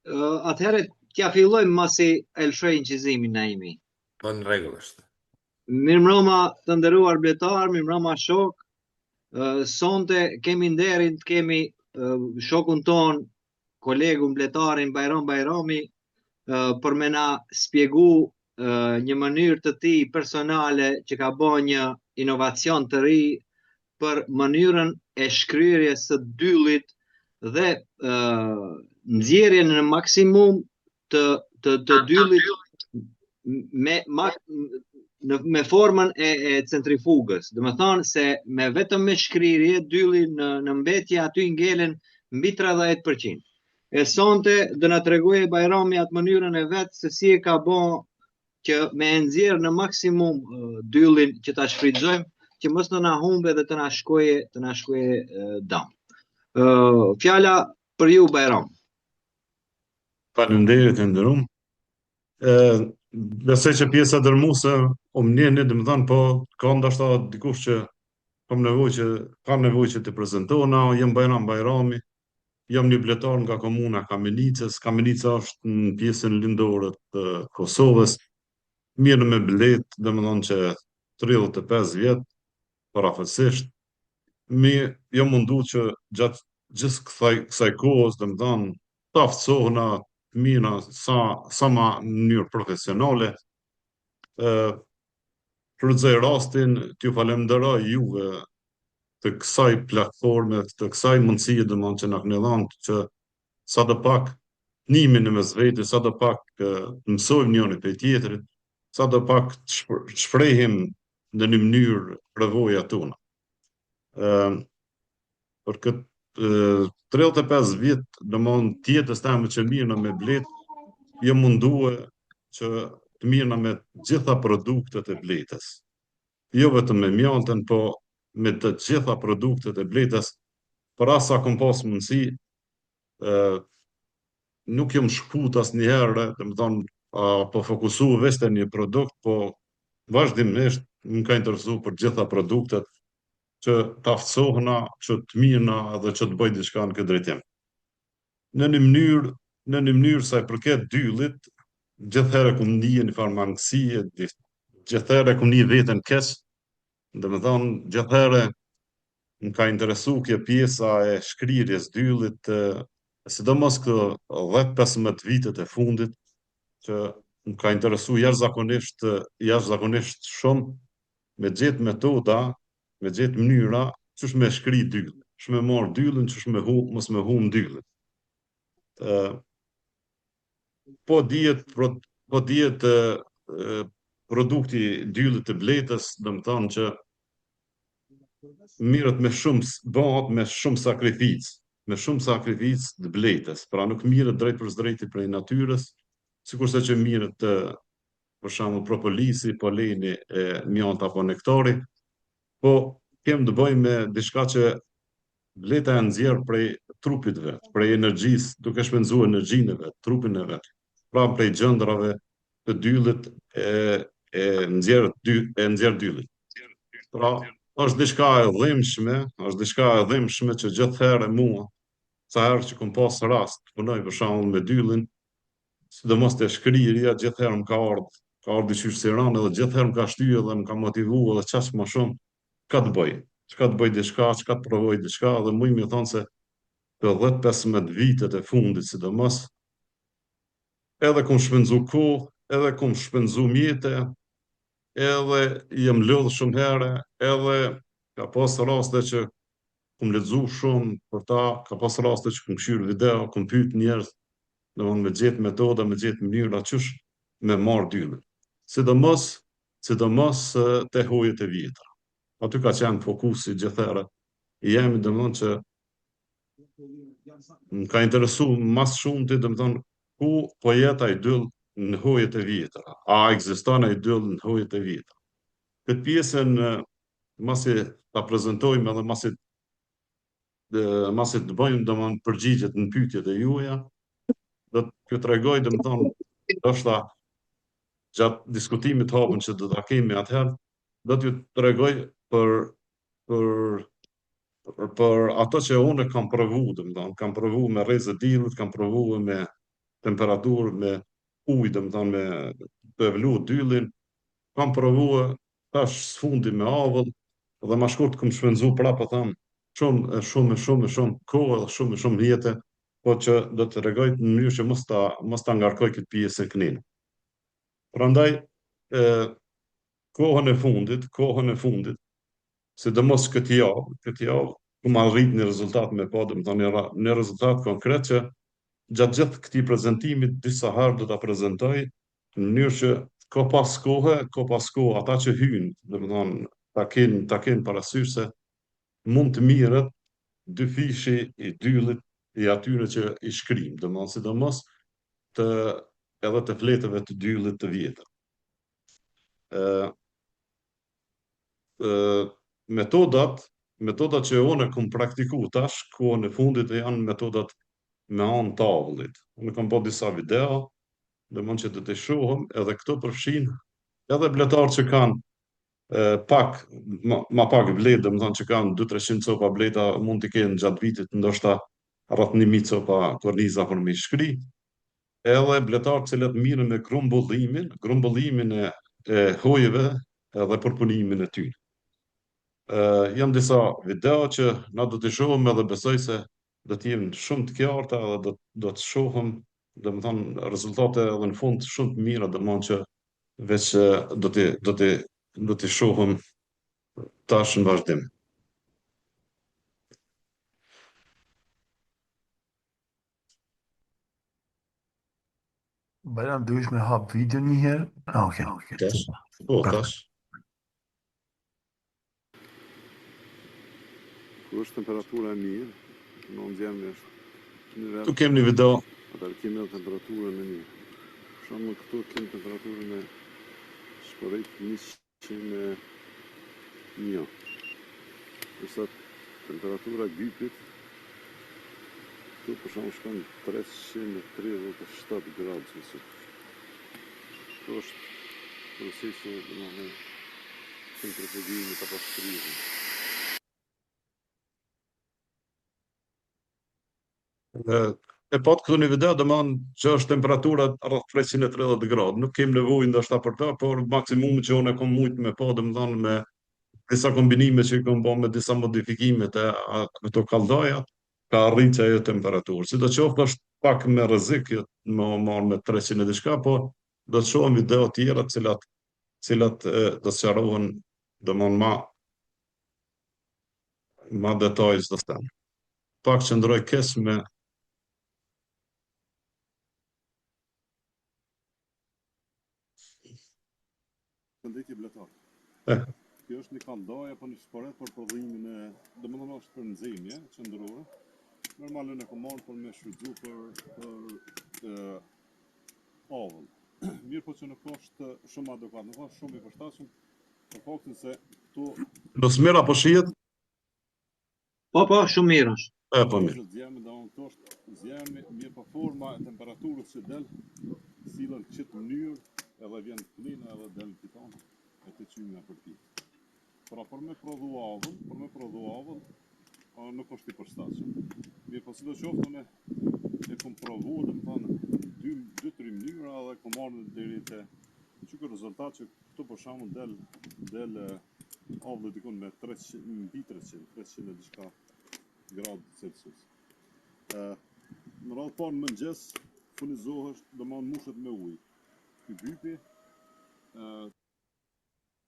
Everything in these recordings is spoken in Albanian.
Atëherë t'ja fillojmë masi e lëshoj incizimin Naimi. Po në rregull është. Mirëmbrëma të nderuar bletar, mirëmbrëma shok. Sonte kemi nderin të kemi shokun ton, kolegun bletarin Bajram Bajrami, për me na spjegu një mënyrë të tij personale që ka bën një inovacion të ri për mënyrën e shkryerjes së dyllit dhe nxjerrjen në maksimum të dyllit me formën e centrifugës. Do të thonë se vetëm me shkrirje dylli në mbetje aty ngelen mbi 30%. E sonte do na tregojë Bajrami atë mënyrën e vet se si e ka bën që me nxjerr në maksimum dyllin që ta shfrytëzojmë, që mos të na humbe dhe të na shkoje dam. Fjala për ju Bajram. Faleminderit e nderuam. Besoj që pjesa dërmuese o mnjeni, domethënë po ka ndoshta dikush që kam nevojë që të prezantona, jam Bajram Bajrami, jam një bletar nga komuna Kamenicës. Kamenica është në pjesën lindore të Kosovës. Mirë me blet, domethënë që 35 vjet parafësisht. Jam mundu që gjatë gjithë kësaj kohës, domethënë, ta aftësohna mina sa ma në mënyrë profesionale. Shfrytëzoj rastin t'ju falenderoj juve të kësaj platforme, të kësaj mundësie domethënë që na keni dhënë që sadopak nimin në mes vetes, sadopak mësojmë njëri prej tjetrit, sadopak të shprehim në një mënyrë revojat tona. Për këtë 35 vjet domthon tjetës teme që mirëna me blet, jam mundue që të mirëna me gjitha produktet e bletës. Jo vetëm me mjaltën, po me të gjitha produktet e bletës, për asa sa kom pas mundësi, nuk jam shkput asnjëherë, domethon po fokusu veç te një produkt, po vazhdimisht më ka interesu për gjitha produktet që të aftësohna, që të mirëna dhe që të bëj diçka në këtë drejtim. Në një mënyrë sa i përket dyllit, gjithherë kum ndije një farë mangësie, gjithherë kum ndije veten keq, domethënë gjithherë më ka interesu kjo pjesa e shkrirjes dyllit, sidomos këto 10-15 vitet e fundit, që më ka interesu jashtëzakonisht shumë me gjetë metoda, me gjetë mënyra ç'është me shkri dyllin, ç'është me marr dyllin, ç'është mos me humb dyllin. Po dihet produkti dyllit të bletës, domethënë që mirët bëhet me shumë sakrificë të bletës, pra nuk mirët drejt për drejti prej natyrës, sikurse që mirët për shembull propolisi, poleni e mjaltë apo nektari, po kem të bëjmë me diçka që bleta e nxjerr prej trupit vet, prej energjisë, duke shpenzuar energjinë e vet, trupin e vet. Pra prej gjendrave të dyllit e nxjerr dyllin. Pra është diçka e dhimbshme që gjithherë mua, sa herë që kam pas rast të punoj për shembull me dyllin, sidomos te shkrirja, gjithherë më ka ardhur dyqysh si rënë, edhe gjithherë më ka shtyë dhe më ka motivuar edhe çaq më shumë çka të bëj diçka, çka të provoj diçka, dhe muj më thonë se për 10-15 vitet e fundit sidomos, edhe kum shpenzu kohë, edhe kum shpenzu mjete, edhe jem lodh shumë herë, edhe ka pas raste që kum lexu shumë për ta, ka pas raste që kum kshir video, kum pyet njerëz, domethënë me gjetë metoda, me gjetë mënyra ç'është me marr dyllin. Sidomos te hojet e vjetra. Aty ka qenë fokusi gjithherë. Jemi domethënë që më ka interesu mas shumë ti, domethënë ku po jet ai dyll në hojet e vjetra. A ekziston ai dyll në hojet e vjetra? Këtë pjesën masi ta prezantojmë edhe masi të bëjmë domethënë përgjigjet në pyetjet e juaja, do t'ju tregoj domethënë ndoshta gjatë diskutimit hapën që do ta kemi atëherë, do t'ju tregoj për ato që unë kam provu, domethënë kam provu me rrezë dillit, kam provu me temperaturë me ujë, domethënë me të evlu dyllin, kam provuar tash sfundi me avull dhe më shkurt kam shpenzu prapë thënë shumë kohë dhe shumë vite, po që do të rregoj në mënyrë që mos ta ngarkoj këtë pjesë e knin. Prandaj kohën e fundit, sidomos këtë javë ku më arrit një rezultat me pa, domethënë një rezultat konkret që gjatë gjithë këtij prezantimit disa herë do ta prezantoj në mënyrë që ka pas kohë ata që hyjnë, domethënë ta kenë parasysh se mund të mirët dy fishi i dyllit i atyre që i shkrim, domethënë sidomos të edhe të fletëve të dyllit të vjetër. Metodat që unë kam praktikuar tash kohën e fundit janë metodat me anë të avullit. Unë kam bërë disa video, domethënë që do të shohëm, edhe këto përfshin edhe bletarë që kanë ma pak vlet, domethënë që kanë 200-300 copa bleta, mund të kenë gjatë vitit ndoshta rreth 1000 copa korniza për me shkri, edhe bletarë që cilët mirën me grumbullimin e hojëve edhe përpunimin e tyre. Janë disa video që na do të shohëm edhe besoj se do të jenë shumë të qarta edhe do të shohëm, domethënë rezultate edhe në fund shumë të mira, domethënë që veç do të shohëm tash në vazhdim. Bajram, duhesh me hap video një herë? Okej. Tash? Po, tash. Ku është temperatura e mirë, në nxjerrje është nivel. Tu kem një video. Atëherë kemi edhe temperaturën e mirë. Për shembull këtu kemi temperaturën e shpërit 101. Kurse temperatura e gypit këtu për shembull shkon 337 gradë Celsius. Kjo është procesi domethënë centrifugimit apo shtrihjes. E pat këtu një video, domethënë që është temperatura rreth 330 gradë. Nuk kem nevojë ndoshta për ta, por maksimumi që unë kam mujt me pa, domethënë me disa kombinime që i kam bërë me disa modifikime të ato kalldoja, ka arrit ajo temperaturë. Sidoqoftë është pak me rrezik më marr me 300 e diçka, po do të shohim video të tjera të cilat do të sqarohen domethënë ma detajs do të them. Pak qëndroj kes me Këndetje bletar. Kjo është një kalldoje apo një shporet për prodhimin e, domethënë është për nxemje qendrore. Normalisht ne kam marrë për me shfrytzu për avull. Mirë, po që nuk është shumë adekuat, nuk është shumë i përshtatshëm, për faktin se këtu do smira apo shihet? Po, shumë mirë është. Po mirë. Zjarmi, domethënë këtu është zjarmi, mirë po forma e temperaturës që del, sillen çit mënyrë, edhe vjen klina edhe del fiton e të qyna për ti. Pra për me prodhu avull, nuk është i përshtatshëm. Mirë, po sidoqoftë unë e kam provu, domethënë 2-3 mënyra dhe kam marrë deri te çka rezultat që këtu për shembull del avulli dikon me 300 e diçka gradë Celsius. Në radhë parë në mëngjes furnizohesh, domethënë mushet me ujë. Ky gypi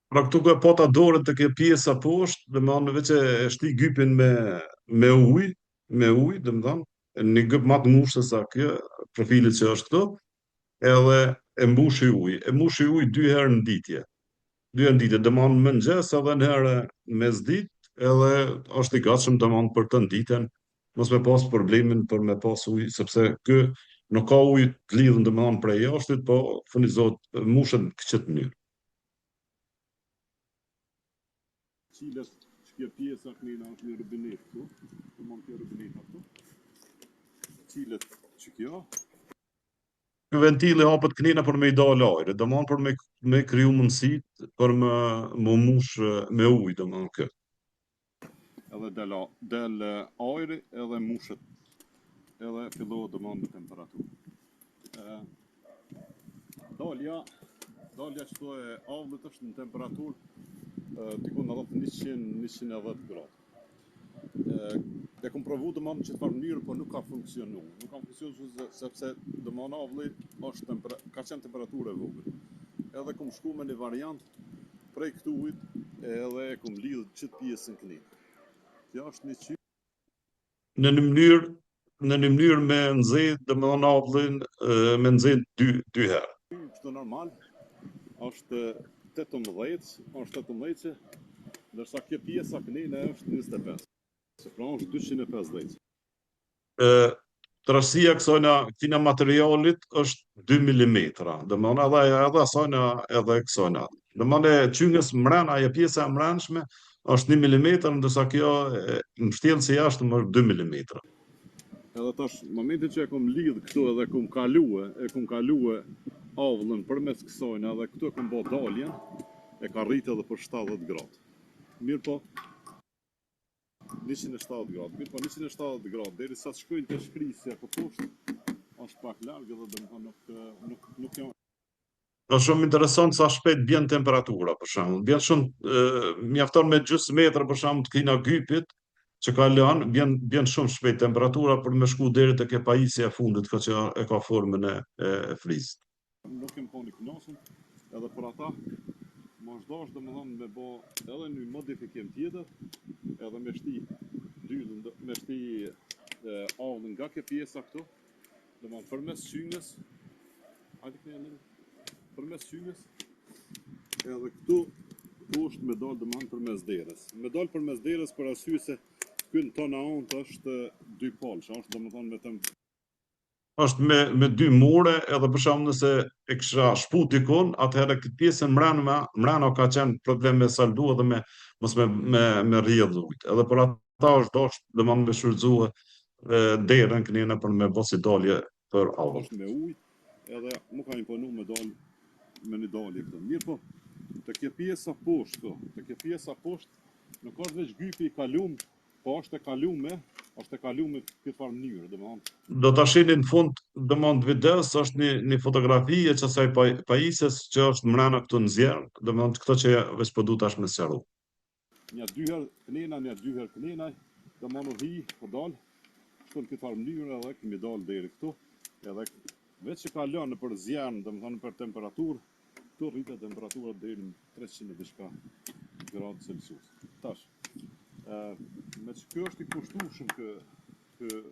Pra këtu ku e pata dorën të kjo pjesa poshtë, domethënë veç e shti gypin me ujë, domethënë, një gyp më të ngushtë se sa kjo, profilit që është këtu, edhe e mbushi ujë. E mbushi ujë 2 herë në ditje. 2 herë në ditje, domethënë mëngjes edhe në herë mesditë, edhe është i gatshëm domethënë për të ditën, mos me pas problemin për me pas ujë, sepse ky nuk ka ujë të lidhur domethënë prej jashtit, po furnizohet mushet në këtë mënyrë. Cilet që kjo pjesa kënina është një rubinet këtu, të mund kjo rubinet këtu. Cilet që kjo. Ky ventili hapet kënina për me i dalë ajri, domethënë për me kriju mundësitë për më mush me ujë, domethënë kë. Edhe del ajri edhe mushet. Edhe fillohet domethënë me temperaturë. Dalja që e avlët është në temperaturë diku në rreth 100-110 gradë. E kom provu të manë që të farë mënyrë, po nuk ka funksionu. Nuk ka funksionu sepse të manë avli ka qenë temperaturë e vogël. Edhe kom shku me një variant prej këtuit edhe kom lidhë qëtë pjesën këninë. Kjo është një qytë. Në një mënyrë me nxehtë, domethënë avllin me nxehtë dy herë. Kështu normal është 18, ndërsa kjo pjesa kënine është 25. Se pra është 250. Trashësia kësajna materialit është 2 mm, domethënë edhe asajna edhe kësajna. Domethënë qyngës mrena, ajo pjesa e mrenshme është 1 mm, ndërsa kjo mbështjellësi jashtë është 2 mm. Edhe tash, momentin që e kom lidhë këtu edhe kom kalue avllën përmes kësajna edhe këtu e kom bë daljen, e ka rritë edhe për 70 gradë. Mirë po, 170 gradë. Mirë po, 170 gradë, deri sa të shkojnë të shkrisja për poshtë, është pak largë edhe nuk janë. Është shumë interesant sa shpejt bjen temperatura, për shembull. Bjen shumë mjafton me gjysmë metër për shembull të kina gypit që ka lënë, bjen shumë shpejt temperatura për me shku deri tek e pajisja e fundit, që e ka formën e frizit. Nuk kem po një kënaqur, edhe për ata më është dashur domethënë me bë edhe një modifikim tjetër, edhe me shti avllën nga kjo pjesa këtu, domethënë përmes qyngës, edhe këtu është me dalë domethënë përmes derës. Me dalë përmes derës për arsye se ky në tona ontë është 2 palsh, është domethënë me është me 2 mure, edhe për shembull nëse e kisha shput dikun, atëherë këtë pjesën mrena ka qenë problem me saldu edhe mos me rrjedh ujtë. Edhe për ata është dashur domethënë me shfrytëzue derën kënina për me bosi dalje për avll. Është me ujë, edhe më ka imponu me dalë me një dalje këtu. Mirë po, të kjo pjesa poshtë, nuk është veç gypi i kalum, po është e kalume këtë farë mënyrë, domethënë. Do ta shihni në fund domethënë videos, është një fotografi e kësaj pajisjes që është mrena këtu në zjerë, domethënë këto që veç po du tash me sqaru. Një 2 herë kënina, domethënë u hi, po dalë, kështu në këtë farë mënyrë edhe kemi dalë deri këtu, edhe veç që ka lënë për zjarm, domethënë për temperaturë, këtu rritet temperatura deri në 300 e diçka gradë Celsius. Tash, me që kjo është i kushtueshëm kë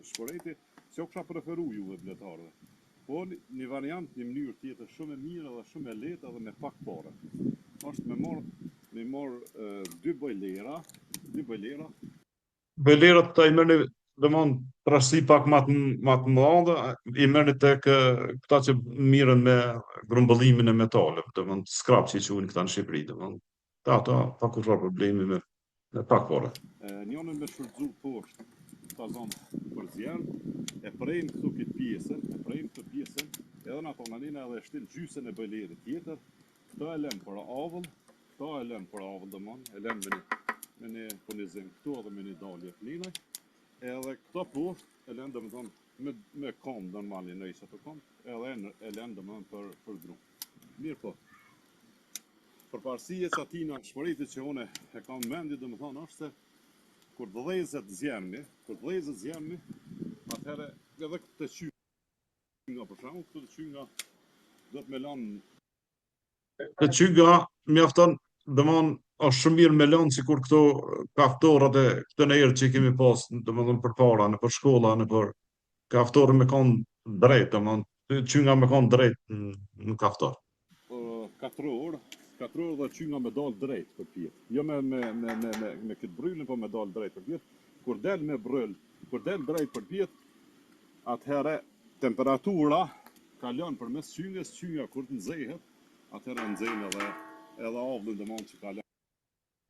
shporeti, se o kisha preferu juve bletarëve. Po një variant, një mënyrë tjetër shumë e mirë dhe shumë e lehtë edhe me pak pare. Është me marë 2 bojlera. Bojlerat ta i merrni domethënë trashësi pak më të mëdha, i merrni tek këta që mirën me grumbullimin e metaleve, domethënë scrap që quhen këta në Shqipëri, domethënë. Ata pa kurrë problemi me pak pare. Njënën me shfrytëzu poshtë, ta zonë për zjarm, e prejmë këtu këtë pjesën, edhe në ato manina edhe shtil gjysën e bojlerit tjetër, këto e lem për avëll, domethënë, e lem me një punizim këtu edhe me një dalje klinaj, edhe këto poshtë e lem domethënë me kom normali në isha të kom, edhe e lem domethënë për grum. Mirë po, për parësije që atina shpëritit që une e kam mendje domethënë është se kur vëllezet zjarmi, atëherë edhe këtë të qynga për shembull, këtu të qynga do të me lanë. Të qynga mjafton, domethënë është shumë mirë me lanë sikur këto kaftorat e këtë në erë që i kemi pas, domethënë përpara, në për shkolla, në për kaftorë me kanë drejt, domethënë qynga me kanë drejt në kaftor. 4 orë dhe qynga me dalë drejt për pjetë. Jo me këtë bryllin, po me dalë drejt për pjetë. Kur del me bryll, kur del drejt për pjetë, atëherë temperatura kalon përmes qyngës, qynga kur të nxehet, atëherë nxehen edhe avllin domethënë që kalon.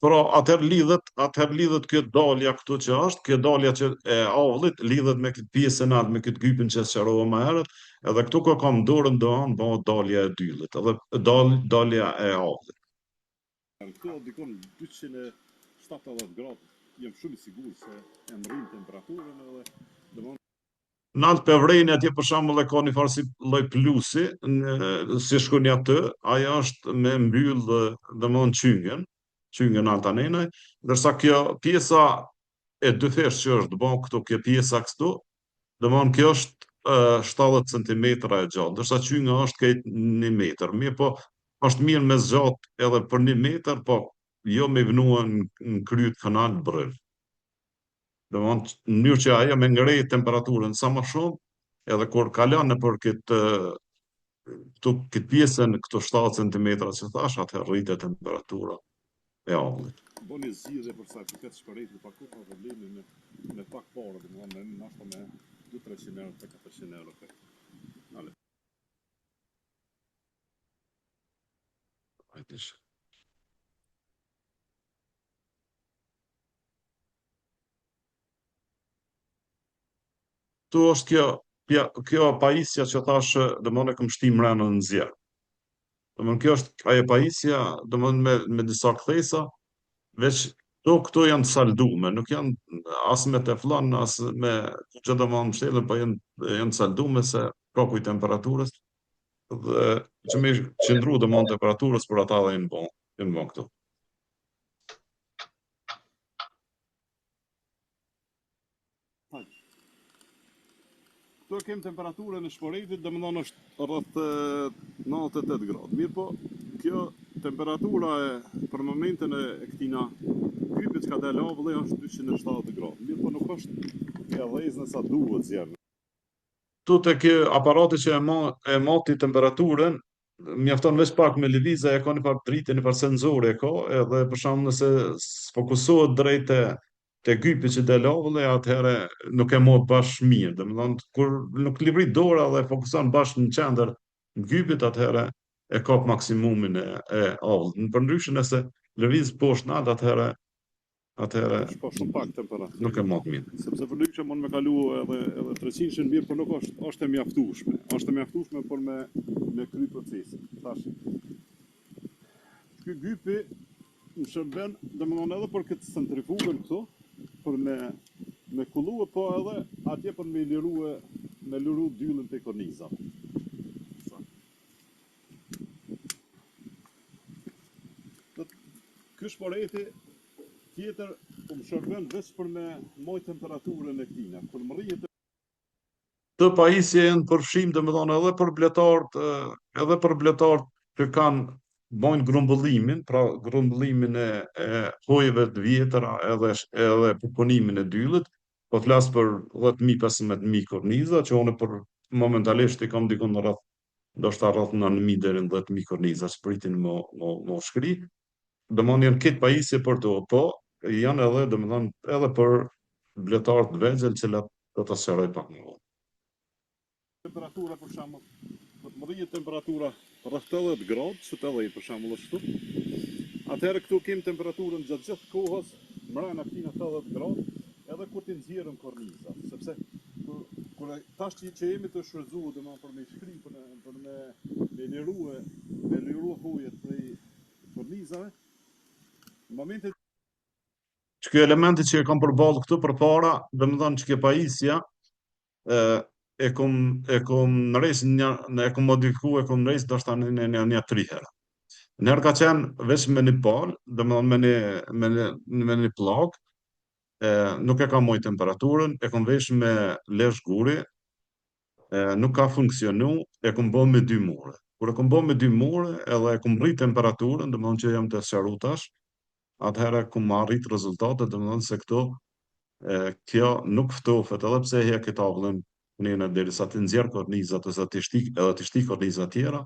Pra, atëherë lidhet kjo dalja këtu që është, kjo dalja që e avllit lidhet me këtë pjesën atë, me këtë gypin që sqarova më herët, edhe këtu ku kam dorën doan bëhet dalja e dyllit, edhe dalja e avllit. Këtu dikon 270 gradë, jam shumë i sigurt se e mrin temperaturën edhe domethënë Në altë pevrejnë atje për shembull e ka një farë si lloj plusi, si shkoni atë, ajo është me mbyll domthon çyngën altanenaj, ndërsa kjo pjesa e dy fesh që është bën këtu, kjo pjesa këtu, domthon kjo është 70 cm e gjatë, ndërsa çynga është këtë 1 metër. Mirë po, është mirë me zgjat edhe për 1 metër, po jo me vënua në kryt kanal brël. Domthon në mënyrë që ajo me ngrej temperaturën sa më shumë, edhe kur kalon nëpër këtë pjesën, këto 70 cm që thash, atëherë rritet temperatura e avullit. Boni zgjidhje për sa që këtë shpërejtë pa kur problemi me pak parë, domethënë nashta me 200-300 euro te 400 euro këtë. Ale. Hajdesh. Tu është kjo pajisja që thash, domthon e kam shti mrena në zjerr. Domthon kjo është ajo pajisja, domthon me disa kthesa, veç këto janë të saldume, nuk janë as me teflon, as me që domthon mbështelen, po janë të saldume se ka kuj temperaturës dhe që me qëndru domthon temperaturës për ata dhe janë bon këtu. Këto kem temperaturën e shporetit, domethënë është rreth 98 gradë. Mirë po, kjo temperatura për momentin e këtina kypit që ka dalë avulli është 270 gradë. Mirë po nuk është e dhezën sa duhet zjerë. Tu te kjo aparati që e mati temperaturën, mjafton veç pak me lëvizje, e ka një pak dritë, një pak senzore e ka, edhe për shembull nëse fokusohet drejt te gypi që del avulli, atëherë nuk e mot bash mirë. Domethënë kur nuk livrit dora dhe fokuson bash në qendër në gypit, atëherë e kap maksimumin e avullit. Në përndryshe nëse lëviz poshtë nalt, atëherë Shpo shumë pak temperaturë. nuk e mot mirë. Sepse për që mund me kalu edhe 300 mirë, por nuk është e mjaftueshme. Është e mjaftueshme por me kry procesin. Tash. Ky gypi më shërben, domethënë edhe për këtë centrifugën këtu, për me kulluë, po edhe atje për me liru dyllën të kornizat. Ky shporeti tjetër më shërben veç për me moj temperaturën e këtina. Kur më rrihet Të pajisje janë përfshim, domethënë edhe për bletarët që bojnë grumbullimin, pra grumbullimin e hojëve të vjetëra edhe përpunimin e dyllët, po flas për 10.000-15.000 korniza, që unë për momentalisht i kam dikon rreth, ndoshta rreth 9.000 deri në 10.000 korniza që pritin më shkri. Domethënë janë këtë pajisje për to, po janë edhe domethënë edhe për bletarët të vegjël, që do ta sqaroj pak më vonë. temperatura për shembull, do të më rrihet temperatura rreth 80 gradë, 80 për shembull ashtu. Atëherë këtu kem temperaturën gjatë gjithë kohës, mbrana këtina 80 gradë, edhe kur ti nxjerrën korniza, sepse kur tash që jemi të shfrytzuar domethënë për me shkri, për me liru hojet prej kornizave, në momentin Ky elementi që e kam përballë këtu përpara, domethënë që kjo pajisja e kom modifikuar, e kom nërejs ndoshta në një 3 herë. Në herë ka qenë veç me një palë, domethënë me një pllak, nuk e kam moj temperaturën, e kom vesh me lesh guri, nuk ka funksionu, e kom bë me 2 mure. Kur e kom bë me 2 mure, edhe e kom rrit temperaturën, domethënë që jam të sqaruar tash, atëherë kom arrit rezultatet, domethënë se kjo nuk ftofet, edhe pse e këtë avullin nëna derisa të nxjerr kornizat ose të shtik kornizat tjera,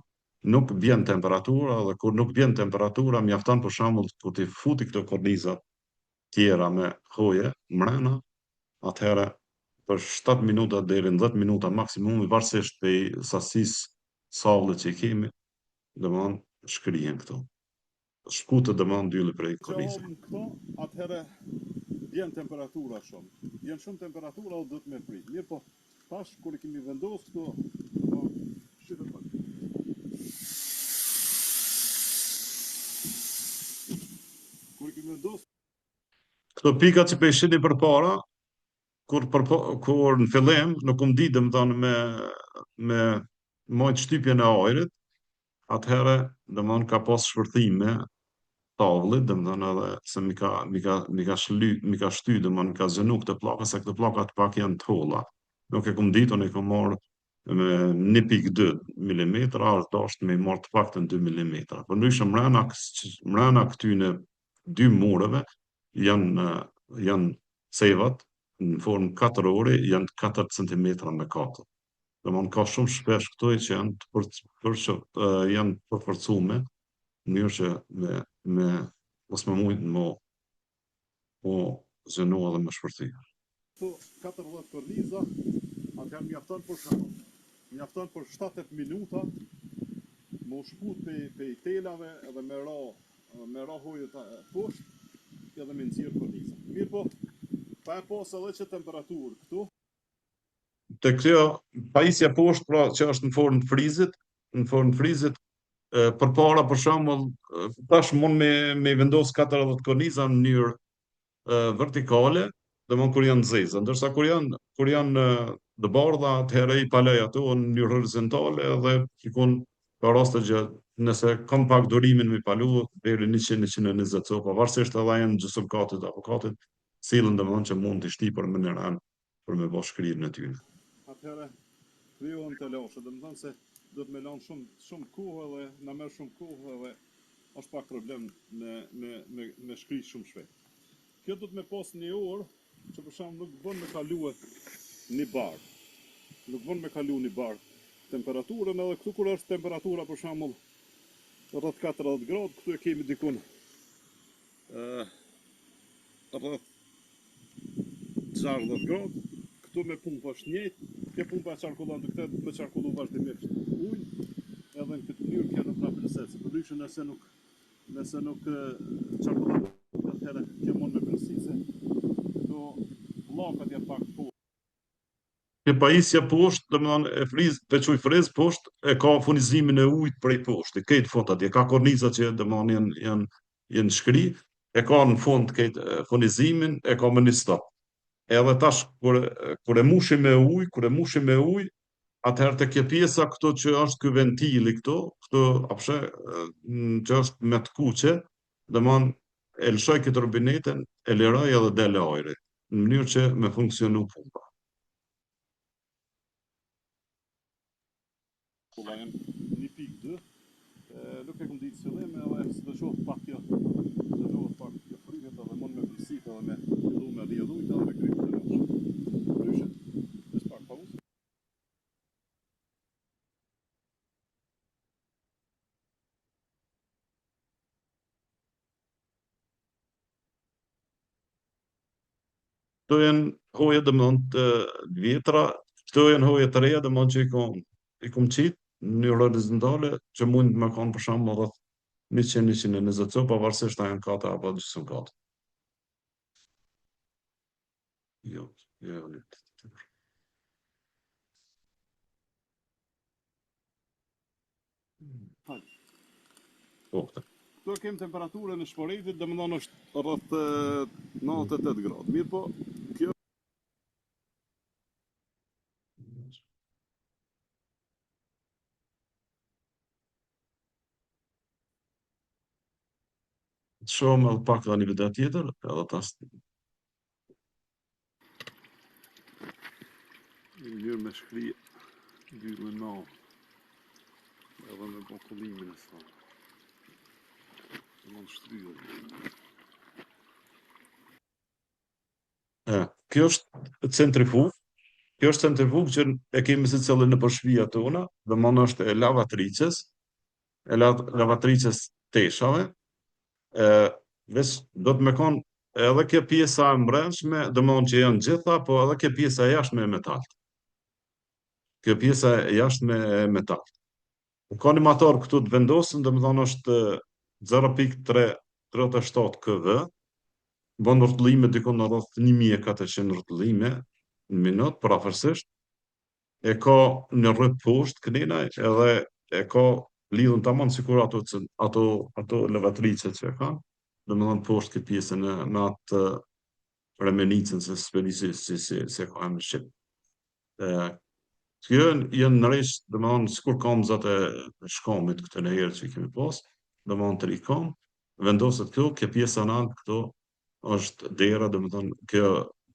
nuk bjen temperatura, dhe kur nuk bjen temperatura, mjafton për shembull kur ti futi këto kornizat tjera me hoje mrena, atëherë për 7 minuta deri në 10 minuta maksimumi, varësisht prej sasisë savlle që i kemi, domethënë shkrihen këto. Shkutet domethënë dylli prej kornizave. këto, atëherë bjen temperatura shumë. Bjen shumë temperatura, o do të me prit. Mirë po, tash kur i kemi vendosur këto, shitet pak. Kur i kemi vendosur Këto pikat që pe shihni përpara, kur në fillim nuk um di domethënë me mojt shtypjen e ajrit, atëherë domethënë ka pas shpërthime tavullit, domethënë edhe se mi ka shty, domethënë ka zënu këtë pllaka, se këtë pllaka të pak janë të holla. Nuk e kum ditur, e kam marrë me 1.2 mm, është me marrë të paktën 2 mm. Por ndryshe mrena këtyne dy mureve janë cevat në formë katërore, janë 4 cm me katër. Domethënë ka shumë shpesh këto që janë të përforcume në mënyrë që mos më mujt mo zënu edhe më shpërthy. Këto 14 korniza, atëherë mjafton për 7-8 minuta më shkut pe telave edhe me ra hojët poshtë edhe me nxjerr korniza. Mirë po, pa e pas edhe që temperaturë këtu. Te kjo pajisja poshtë, pra që është në formë frizit, përpara për shembull tash mund me vendos 14 korniza në mënyrë vertikale, domethënë kur janë zeza, ndërsa kur janë të bardha, atëherë i palej ato në mënyrë horizontale edhe shikon ka raste që nëse kam pak durimin me palu deri 100-120 copa, varësisht edhe janë gjysmëkatit apo katit, sillen domethënë që mund të shtipër më në ran për me bërë shkrirën e tyre. Atëherë krijohen të lashe, domethënë se do të më lanë shumë kohë edhe na merr shumë kohë edhe është pak problem me shkrit shumë shpejt. Kjo do të më pas një orë që për shembull nuk bën me kaluar një bar. Nuk bën me kalu një bar temperaturën, edhe këtu kur është temperatura për shembull rreth 40 gradë, këtu e kemi dikun rreth 60 gradë, këtu me pumpë është njëjtë, kjo pumpa e qarkullon të këtë me qarkullu vazhdimisht ujë, edhe në këtë mënyrë kjo nuk na përset, se përndryshe nëse nuk qarkullon atëherë kjo mund me përsi se këto llakat janë pak poshtë. Kjo pajisja poshtë, domethënë friz poshtë, e ka furnizimin e ujit prej poshtë, këtë fund atje, ka kornizat që domethënë janë shkri, e ka në fund këtë furnizimin, e ka me një stop. Edhe tash kur e mushim me ujë, atëherë te kjo pjesa këto që është ky ventili këto që është me të kuqe, domethënë e lëshoj këtë robinetën, e liroj edhe del ajri, në mënyrë që me funksionu pumpa. Kulla janë 1.2, nuk e kom ditë fillim, edhe së të qohë pak kjo fryhet edhe mund me përsit edhe me fillu me rjedhujt edhe me krypë të lëshë. Ndryshe,ës pak pauzë. Këto janë hoje domethënë të vjetra, këto janë hoje të reja domethënë që i kom qitë në mënyrë horizontale që mund të më kanë për shembull rreth 100-120 copa, varësisht a janë kata apo gjysmëkate. Jo. Këto kem temperaturën e shporetit, domethënë është rreth 98 gradë. Mirë po, kjo Shohëm edhe pak nga një video tjetër, edhe tas në mënyrë me shkri dyllën në edhe me bo kullimin e sa. Mund shtryhet. Kjo është centrifugë. Kjo është centrifugë që e kemi secili në shtëpia tona, domethënë është e lavatricës teshave. Do të më konë edhe kjo pjesa e mbrëmshme, domethënë që janë gjitha, po edhe kjo pjesa e jashtme e metalt. Kjo pjesa e jashtme e metalt. Ka një motor këtu të vendosën, domethënë është 0.337 kV, bën rrotullime dikon në rreth 1400 rrotullime në minutë përafërsisht. E ka në rrët poshtë kënina edhe e ka lidhën tamam sikur ato lavatrice që e kanë, domethënë poshtë këtë pjesën me atë Remenicën se s'pedisi se ka në Shqip. Kjo janë në rresh, domethënë sikur kamzat e shkamit këtë në herë që i kemi pas, domethënë 3 kam, vendoset këtu, kjo pjesa në anë këtu është dera, domethënë kjo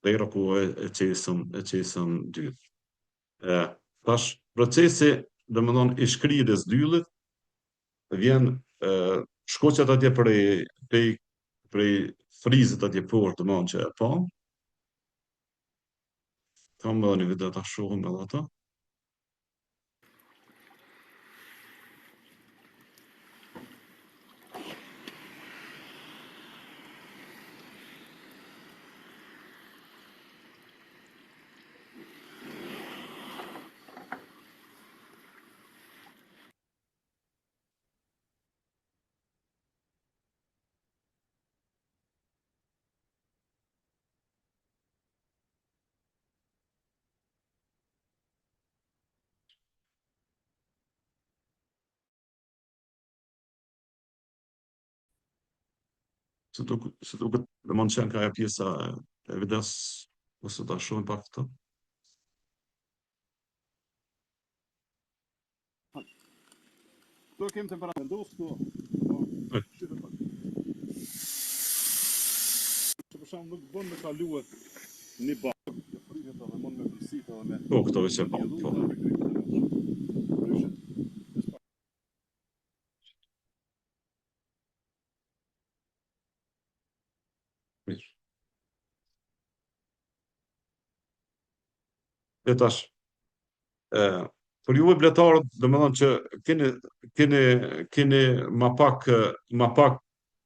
dera ku e qesëm dyt. Tash procesi domethënë i shkrirjes dyllit vjen shkoqet atje prej frizit atje poshtë, domethënë që e pa. Kam edhe një video ta shohim edhe ata. Se duket domethënë që ka ajo pjesa e videos ose ta shohim pak këtu. Këto kem temperaturë vendos këtu. Shite pak. Që për shembull nuk bën me kaluar një bakë. Kjo frihet edhe mund me frysit edhe me. Po, këto veç e pa. Po. Mirë. E tash, për juve bletarët, domethënë që keni ma pak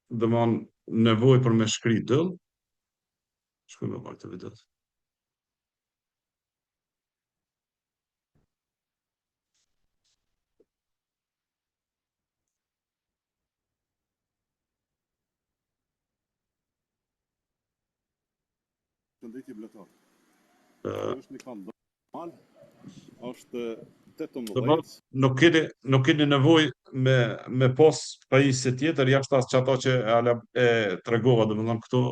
domethënë nevojë për me shkri dëll. Shkojmë pak të videot. Shëndetje bletar. Është një kam normal. Është 18. Nuk keni nevojë me pas pajisje tjetër jashtë ato që e tregova domethënë këtu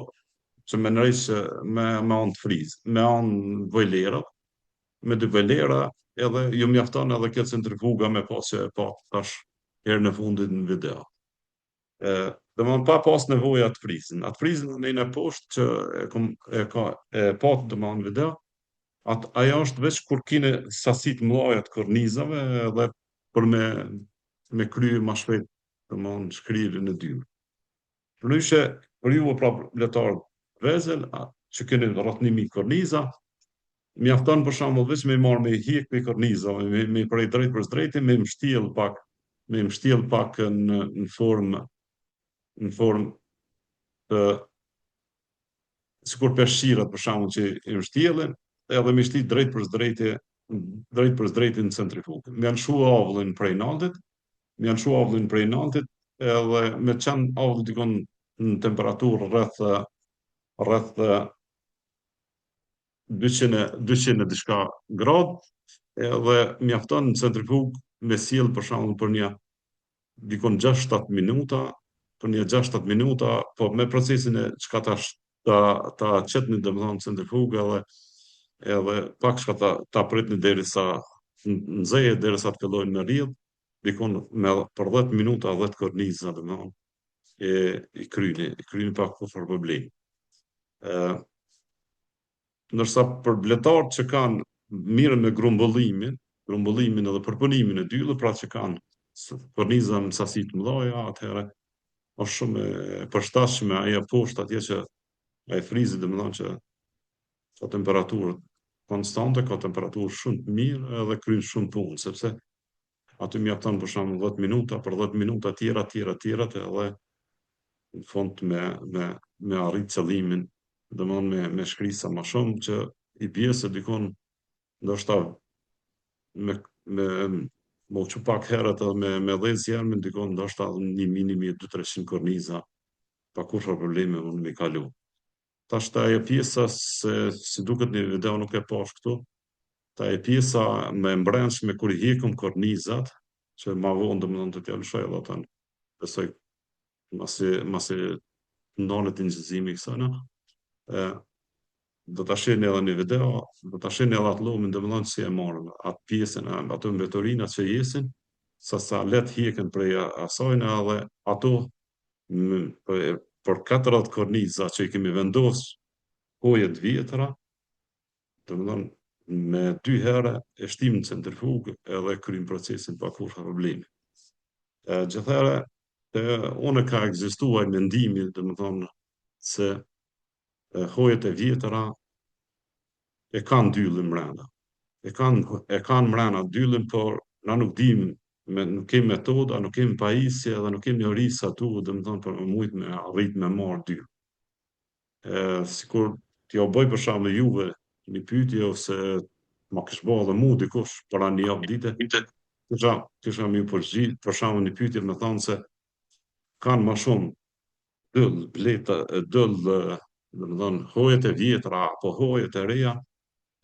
që me nërejsh me anë të friz, me anë vojlera, me 2 vojlera edhe ju mjafton edhe kjo centrifuga me pas që e pa tash herë në fundit në video. Domethënë pa pas nevojë atë frizin. Atë frizin në një poshtë që e pa domethënë në video. Ajo është veç kur kine sasit mëdha të kornizave edhe për me kryer më shpejt domethënë shkrirjen e dyve. Ndryshe për ju pra vletar vezel që keni rreth 1000 korniza, mjafton për shembull veç me marr me hiq me korniza, me prej drejt për drejtë, me mshtjell pak në formë të sikur peshqirat për shembull që i mshtjellen, edhe me shtit drejt për drejtë në centrifugë. Me anshu avullin prej naltit, edhe me çan avulli dikon në temperaturë rreth 200 diçka gradë, edhe mjafton në centrifugë me sjell për shembull për një dikon 6-7 minuta, po me procesin e çka ta qetni domethënë centrifugë edhe pak shka ta pritni derisa nxehet derisa të fillojnë me rrjedh, dikon për 10 minuta 10 korniza domethënë i kryni pak pa problem. Ndërsa për bletarët që kanë mirën me grumbullimin edhe përpunimin e dyllit, pra që kanë korniza në sasi të mëdha, atëherë është shumë e përshtatshme ajo poshtë atje që ai frizi domethënë që ka temperaturë konstante, ka temperaturë shumë të mirë edhe kryen shumë punë, sepse aty mjafton për shembull 10 minuta, për 10 minuta tjera edhe në fund me arrit qëllimin, domethënë me shkrisa më shumë që i bie se dikon ndoshta me uçu pak herët edhe me dhezë jarmin dikon ndoshta një minimi 200-300 korniza pa kurrë probleme mund me kalu. Tash ajo pjesa si duket në video nuk e pash këtu. Ajo pjesa me mbrëmshme kur i hiqëm kornizat, që ma vonë domethënë të t'ja lëshoj edhe ata. Besoj masi ndonet injizimi i kësaj, do ta shihni edhe në video, do ta shihni edhe atë llomin, domethënë si e marrën atë pjesën, ato mbetorinat që jesin, sa let hiqen prej asajna edhe ato për 40 korniza që i kemi vendos hoje të vjetra, domethënë me 2 herë e shtim në centrifugë edhe krym procesin pa kurrë problemi. Gjithëherë unë ka ekzistuar mendimi, domethënë se hojet e vjetra e kanë dyllin mrena. E kanë mrena dyllin, por na nuk dim, nuk kemi metoda, nuk kemi pajisje dhe nuk kemi orisa tu, domethënë për mujt me arrit me marrë dyll. Sikur t'ja bëj për shembull juve një pyetje ose ma kish bë edhe mu dikush para një javë dite, kisha më përgjigj për shembull një pyetje me thonë se kanë më shumë dyll, domethënë hojet e vjetra apo hojet e reja,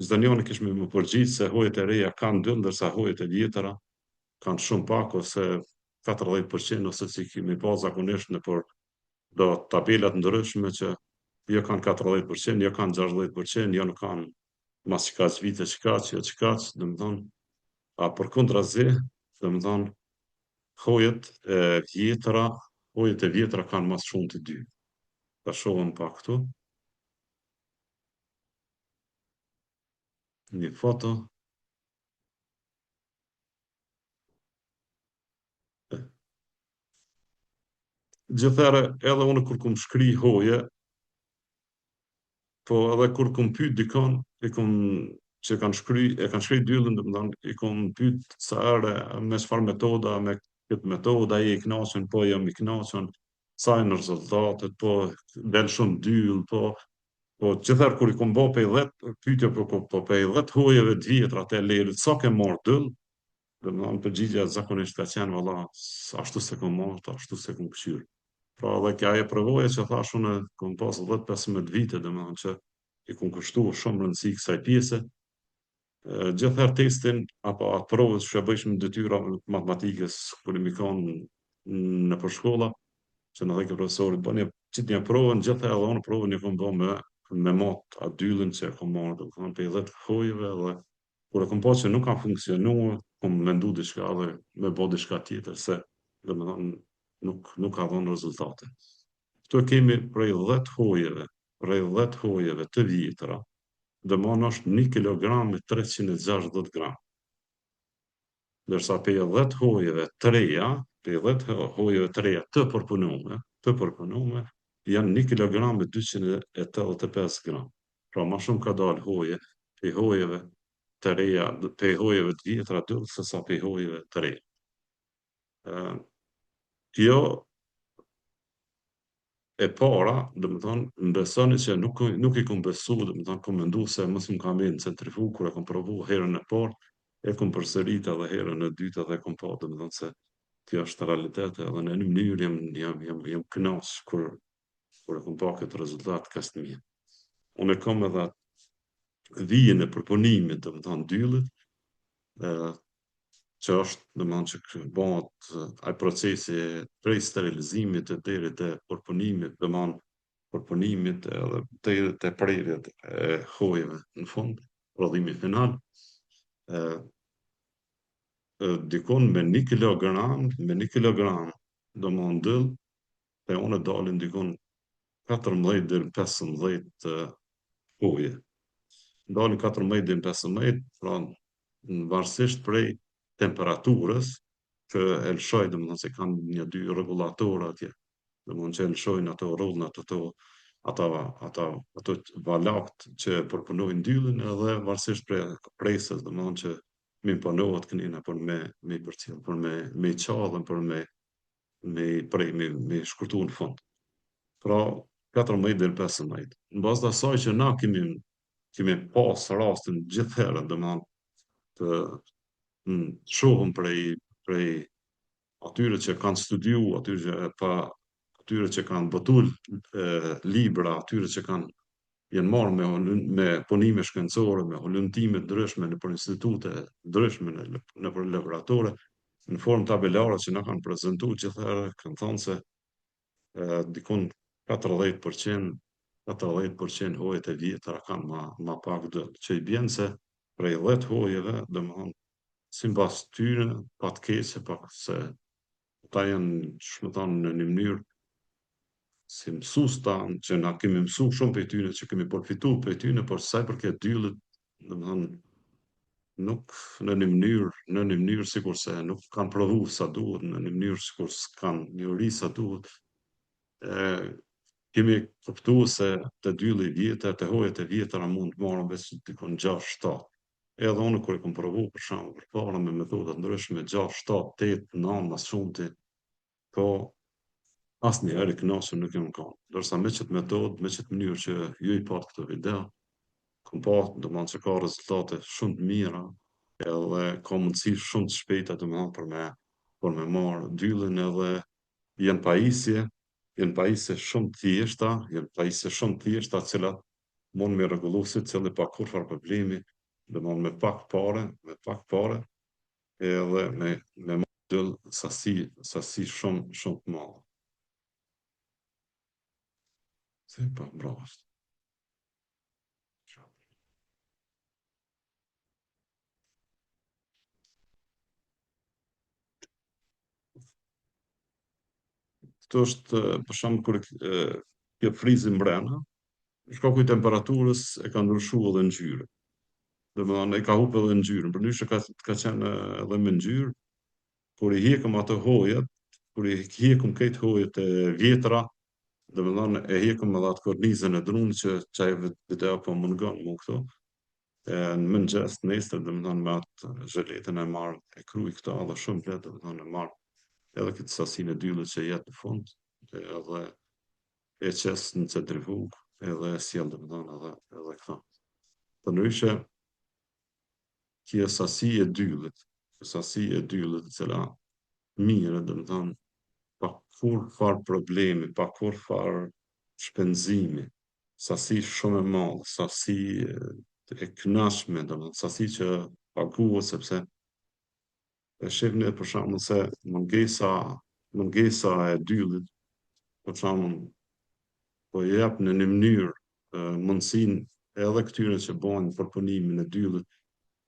çdo njëri kish më përgjigj se hojet e reja kanë dyll, ndërsa hojet e vjetra kanë shumë pak ose 40% ose si kemi pa zakonisht nëpër do tabelat ndryshme që jo kanë 40%, jo kanë 60%, jo nuk kanë mas qikaq vite qikaq, jo qikaq, domethënë, a përkundrazi, domethënë, hojet e vjetra kanë mas shumë të dy. Ta shohim pak këtu. Një foto. Gjithëherë, edhe unë kur kum shkri hoje, po edhe kur kum pyet dikon, që e kanë shkry dyllin, domethënë, i kum pyet sa herë me çfarë metoda, me këtë metodë, ai i kënaqur, po jam i kënaqur, sa janë rezultatet, po del shumë dyll, po gjithëherë kur i kum bë pe 10 pyetje po pe 10 hojeve të vjetra të lerit, sa ke marrë dyll, domethënë përgjigjja zakonisht ka qenë valla, ashtu se kum marrë, ashtu se kum kqyr. Pra edhe kjo ajo përvoja që thash unë, kum pas 10-15 vite, domethënë që i kum kushtuar shumë rëndësi kësaj pjese. Gjithëherë testin apo atë provën që bëjmë në detyra matematikës kur i kanë në përshkolla, që në dhe ke profesorit bëni qitë një provën, gjithëherë edhe unë provën një kum bë me mat atë dyllin që e kum marrë, domethënë pe 10 hojeve dhe kur e kum pa që nuk ka funksionuar, kum mendu diçka dhe me bë diçka tjetër se domethënë nuk ka dhënë rezultate. Këtu kemi prej 10 hojeve të vjetra, domethënë është 1 kilogram me 360 gram. Ndërsa pe 10 hojeve të reja, të përpunume, janë 1 kilogram me 285 gram. Pra ma shumë ka dalë hoje pe hojeve të reja, pe hojeve të vjetra dyll, se sa pe hojeve të reja. Kjo e para, domethënë, mbesoni që nuk i kum besu, domethënë, kum mendu se mos më kam në centrifugë, kur e kum provu herën e parë, e kum përsërit edhe herën e dytë edhe kum pa, domethënë se kjo është realitet edhe në një mënyrë jam kënaq kur e kum pa këtë rezultat kaq të mirë. Unë kam edhe vijën e përpunimit, domethënë dyllit, që është, domethënë që bëhet ai procesi prej sterilizimit deri te përpunimit, domethënë përpunimit edhe deri te prerjet e hojeve në fund, prodhimi final. Dikon me 1 kilogram, domethënë dyll, e unë dalin dikon 14 deri 15 hoje. Dalin 14 deri 15, pra varësisht prej temperaturës që e lëshoj, domethënë se kanë 1-2 rregullatorë atje, domethënë që e lëshojnë ato rrullnat, ato valakt që përpunojnë dyllin edhe varësisht prej presës, domethënë që mi imponohet kënina për me përcjell, për me qallën, për me shkurtu në fund. Pra 14 deri 15. Në bazë të asaj që na kemi pas rastin gjithherë, domethënë të shohëm prej atyre që kanë studiu, atyre që kanë botul libra, atyre që janë marrë me punime shkencore, me hulumtime ndryshme në për institute ndryshme në për laboratore, në formë tabelare që na kanë prezantuar gjithherë, kanë thënë se dikon 40% ata 10% hojet e vjetra kanë ma pak dëll, që i bjen se prej 10 hojeve, domethënë, sipas tyre, pa të keqe, pak se ata janë, që më thonë, në një mënyrë si mësus tanë, që na kemi mësu shumë për tyne, që kemi përfitu për tyne, por sa i përket dyllit, domethënë, nuk në një mënyrë sikur se nuk kanë prodhu sa duhet, në një mënyrë sikur s'kanë njohuri sa duhet. Kemi kuptu se të dylli vjetër, të hojet e vjetëra mund të marrën veç dikon 6-7. Edhe unë kur e kom provu për shembull përpara me metoda ndryshme 6-7-8-9 mas shumti, po asnjëherë i kënaqur nuk jam qenë. Dorsa me çet metodë, me çet mënyrë që ju i pat këtë video, kom pa domethënë që ka rezultate shumë të mira, edhe ka mundësi shumë të shpejta domethënë për me marrë dyllin edhe janë pajisje shumë të thjeshta, të cilat mund me rregullu si cili pa kurfar problemi, domethënë me pak pare, edhe me marrë dyll sasi shumë të madhe. Se pa, bravo. Këto është, për shembull, kur kjo frizi mbrena, shkaku i temperaturës e ka ndryshu edhe ngjyrën. Domethënë, e ka hup edhe ngjyrën, përndryshe ka qenë edhe me ngjyrë, kur i hjekëm ato hojat, kur i hjekëm këto hojat e vjetra, domethënë e hjekëm edhe atë kornizën e drunit që çaj video po mungon mu këtu. Në mëngjes, nesër, domethënë me atë zheletën e marr e kruaj këto edhe shumë lehtë, domethënë e marr edhe këtë sasinë e dyllit që jetë në fund, edhe e qes në centrifugë, edhe e sjell domethënë edhe këto. Përndryshe, kjo sasi e dyllit, e cila mirë, domethënë, pa kurfar problemi, pa kurfar shpenzimi, sasi shumë e madhe, sasi e kënaqshme, domethënë, sasi që paguhet sepse e shihni për shembull se mungesa e dyllit, për shembull, po jep në një mënyrë mundësinë edhe këtyre që bojnë përpunimin e dyllit,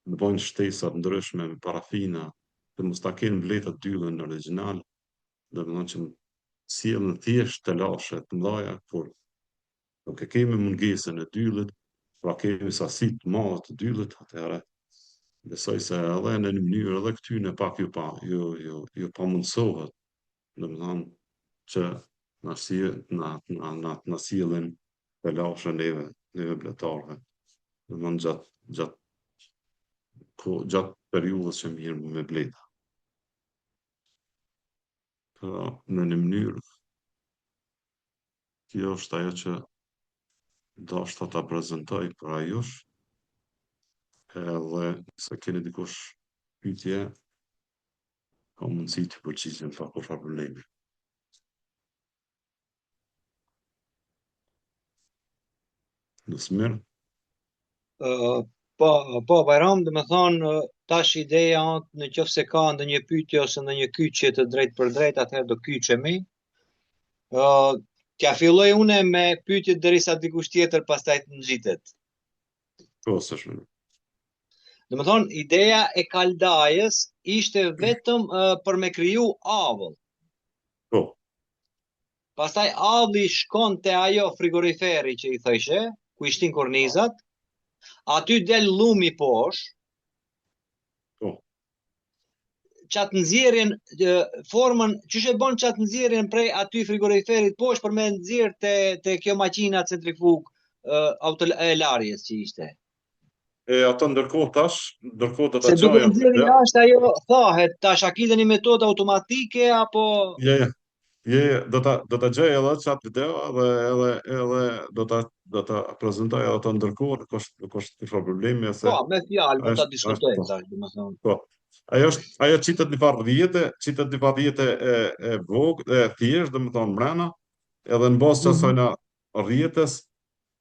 të bojnë shtesa të ndryshme me parafina, të mos ta kenë mbledhat dyllin në origjinal, domethënë që sjellën thjesht të lashe të mëdha, kur nuk e kemi mungesën e dyllit, pra kemi sasi të madhe të dyllit, atëherë besoj se edhe në një mënyrë edhe këtyne pak ju pamundsohet, domethënë që na sjellin të lashe neve bletarëve, domethënë gjatë periudhës që mirë me bleta. Pra, në një mënyrë, kjo është ajo që dashta ta prezantoj për ajush, edhe se keni dikush pyetje, ka mundësi të përgjigjem pa kurfar problemi. Nësë mirë? Po, Bajram, dhe me thonë, tash ideja në qoftë se ka ndonjë pyetje ose ndonjë kyçje të drejtë për drejtë, atëherë do kyçemi. T'ja filloj une me pyetjet derisa dikush tjetër pastaj të nxitet. Po, s'është mirë. Dhe me thonë, ideja e kaldajës ishte vetëm për me kriju avull. Po. Pastaj avulli shkon te ajo frigoriferi që i thëshe, ku ishtin kornizat, aty del llumi poshtë. Po. Qatë nxjerrjen, formën, çish e bën qatë nxjerrjen prej aty frigoriferit poshtë për me nxjerr te kjo maqina centrifug e larjes që ishte. Ato ndërkohë do ta Se duke çojë nxjerrë jashtë ajo thahet, tash a kishte një metodë automatike apo do ta gjej edhe çat video edhe do ta prezantoj ato ndërkohë, nuk është kurrë problemi se po, me fjalë mund ta diskutojmë po. tash, domethënë. Po. Ajo qitet një farë rrjete e vogël, e thjesht, domethënë mbrana, edhe në bazë të asajna rrjetes,